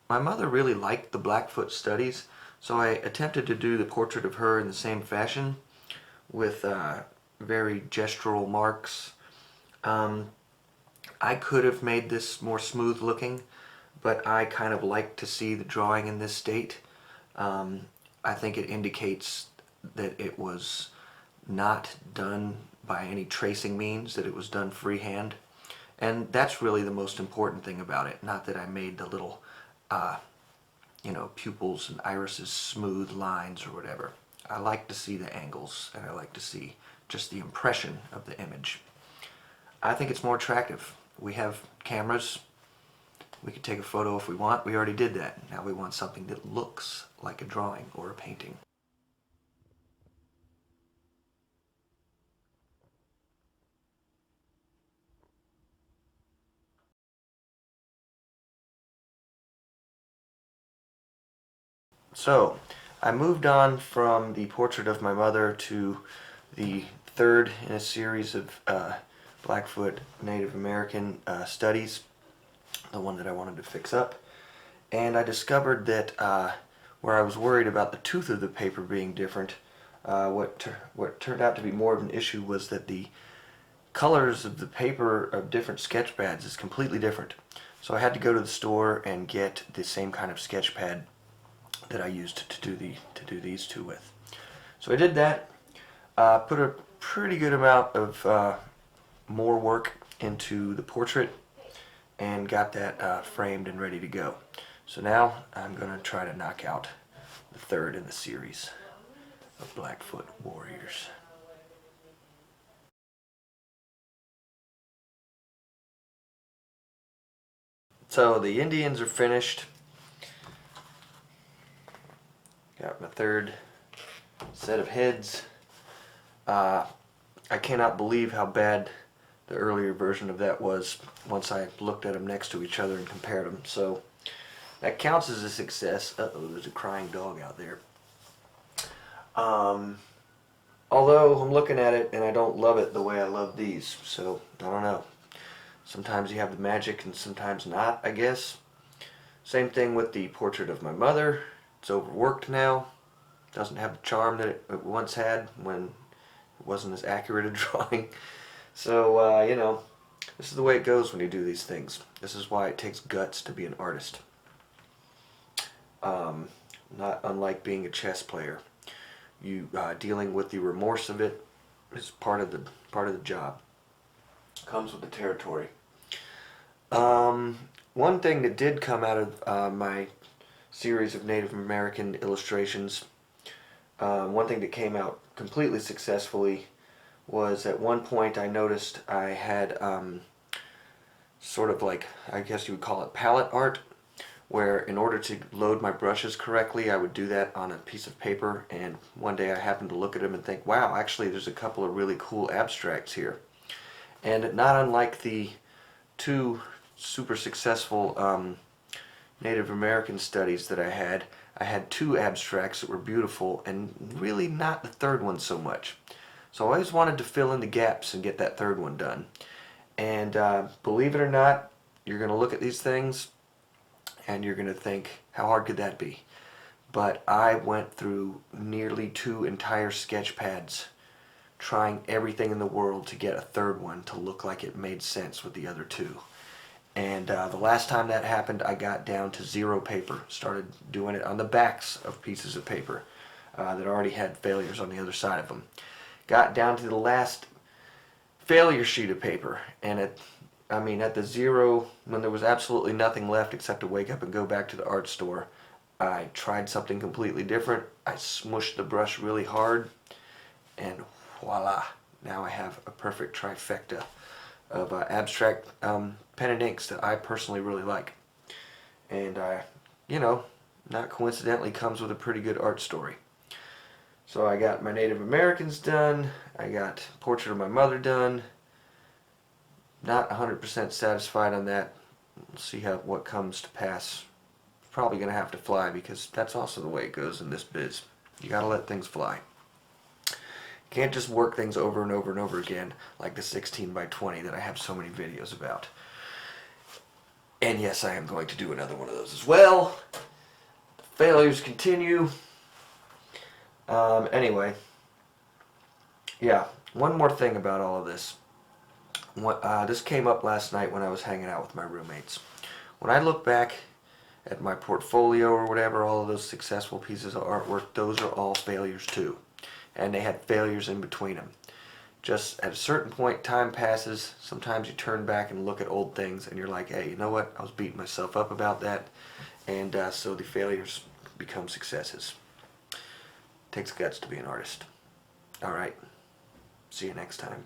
my mother really liked the Blackfoot studies, so I attempted to do the portrait of her in the same fashion with very gestural marks. I could have made this more smooth looking, but I kind of like to see the drawing in this state. I think it indicates that it was not done by any tracing means, that it was done freehand. And that's really the most important thing about it. Not that I made the little, pupils and irises smooth lines or whatever. I like to see the angles, and I like to see just the impression of the image. I think it's more attractive. We have cameras. We could take a photo if we want. We already did that. Now we want something that looks like a drawing or a painting. So, I moved on from the portrait of my mother to the third in a series of Blackfoot Native American studies, the one that I wanted to fix up. And I discovered that where I was worried about the tooth of the paper being different, what turned out to be more of an issue was that the colors of the paper of different sketch pads is completely different. So I had to go to the store and get the same kind of sketch pad that I used to do these two with. So I did that, put a pretty good amount of more work into the portrait, and got that framed and ready to go. So now I'm going to try to knock out the third in the series of Blackfoot Warriors. So the Indians are finished. Got my third set of heads. I cannot believe how bad the earlier version of that was once I looked at them next to each other and compared them. So that counts as a success. Uh-oh, there's a crying dog out there. Although I'm looking at it and I don't love it the way I love these, so I don't know. Sometimes you have the magic and sometimes not, I guess. Same thing with the portrait of my mother. It's overworked now. Doesn't have the charm that it once had when it wasn't as accurate a drawing. So, this is the way it goes when you do these things. This is why it takes guts to be an artist. Not unlike being a chess player. You dealing with the remorse of it is part of the job. Comes with the territory. One thing that did come out of my series of Native American illustrations, one thing that came out completely successfully was at one point I noticed I had sort of like, I guess you would call it palette art, where in order to load my brushes correctly I would do that on a piece of paper, and one day I happened to look at them and think, wow, actually there's a couple of really cool abstracts here. And not unlike the two super successful Native American studies that I had two abstracts that were beautiful and really not the third one so much. So I always wanted to fill in the gaps and get that third one done. And believe it or not, you're going to look at these things and you're going to think, how hard could that be? But I went through nearly 2 entire sketch pads trying everything in the world to get a third one to look like it made sense with the other two. And the last time that happened, I got down to 0 paper. Started doing it on the backs of pieces of paper that already had failures on the other side of them. Got down to the last failure sheet of paper, and at the 0, when there was absolutely nothing left except to wake up and go back to the art store, I tried something completely different. I smushed the brush really hard, and voila! Now I have a perfect trifecta of abstract pen and inks that I personally really like. And, not coincidentally comes with a pretty good art story. So I got my Native Americans done, I got Portrait of My Mother done. Not 100% satisfied on that. We'll see what comes to pass. Probably going to have to fly, because that's also the way it goes in this biz. You got to let things fly. Can't just work things over and over and over again like the 16 by 20 that I have so many videos about. And yes, I am going to do another one of those as well. failures continue. Anyway, yeah, one more thing about all of this. This came up last night when I was hanging out with my roommates. When I look back at my portfolio or whatever, all of those successful pieces of artwork, those are all failures too. And they had failures in between them. Just at a certain point, time passes. Sometimes you turn back and look at old things and you're like, hey, you know what? I was beating myself up about that. And so the failures become successes. Takes guts to be an artist. All right. See you next time.